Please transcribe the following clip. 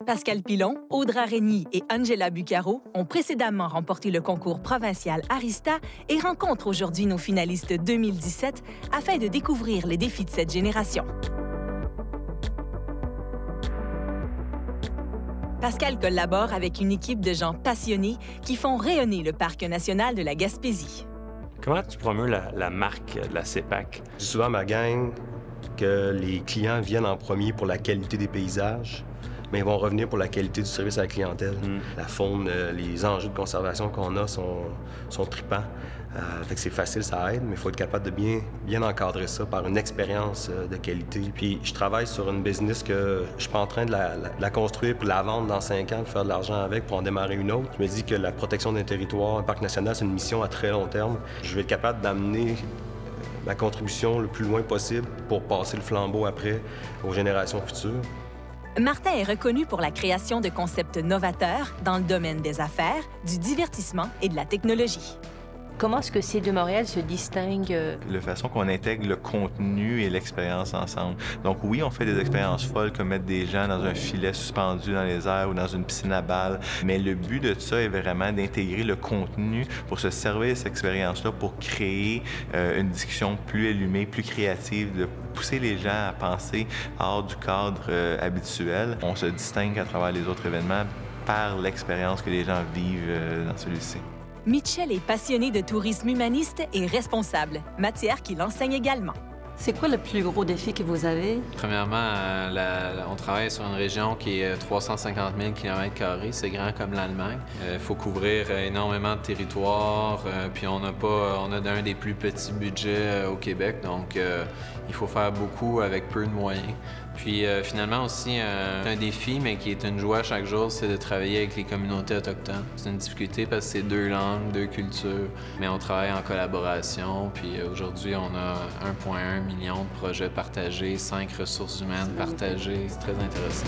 Pascal Pilon, Audra Régny et Angela Bucaro ont précédemment remporté le concours provincial Arista et rencontrent aujourd'hui nos finalistes 2017 afin de découvrir les défis de cette génération. Pascal collabore avec une équipe de gens passionnés qui font rayonner le Parc national de la Gaspésie. Comment tu promeus la marque de la CEPAC? Je dis souvent à ma gang que les clients viennent en premier pour la qualité des paysages, mais ils vont revenir pour la qualité du service à la clientèle. La faune, les enjeux de conservation qu'on a sont tripants. Fait que c'est facile, ça aide, mais il faut être capable de bien encadrer ça par une expérience de qualité. Puis je travaille sur une business que je suis pas en train de la construire puis la vendre dans 5 ans, de faire de l'argent avec pour en démarrer une autre. Je me dis que la protection d'un territoire, un parc national, c'est une mission à très long terme. Je vais être capable d'amener ma contribution le plus loin possible pour passer le flambeau après aux générations futures. Martin est reconnu pour la création de concepts novateurs dans le domaine des affaires, du divertissement et de la technologie. Comment est-ce que C2Montréal se distingue? La façon qu'on intègre le contenu et l'expérience ensemble. Donc oui, on fait des expériences folles comme mettre des gens dans un filet suspendu dans les airs ou dans une piscine à balles, mais le but de ça est vraiment d'intégrer le contenu pour se servir de cette expérience-là pour créer une discussion plus allumée, plus créative, de pousser les gens à penser hors du cadre habituel. On se distingue à travers les autres événements par l'expérience que les gens vivent dans celui-ci. Mitchell est passionné de tourisme humaniste et responsable, matière qu'il enseigne également. C'est quoi le plus gros défi que vous avez? Premièrement, on travaille sur une région qui est 350 000 km². C'est grand comme l'Allemagne. Il faut couvrir énormément de territoires, puis on a d'un des plus petits budgets au Québec, donc il faut faire beaucoup avec peu de moyens. Puis finalement aussi, un défi, mais qui est une joie chaque jour, c'est de travailler avec les communautés autochtones. C'est une difficulté parce que c'est 2 langues, 2 cultures, mais on travaille en collaboration. Puis aujourd'hui, on a 1,1 million de projets partagés, 5 ressources humaines partagées. C'est très intéressant.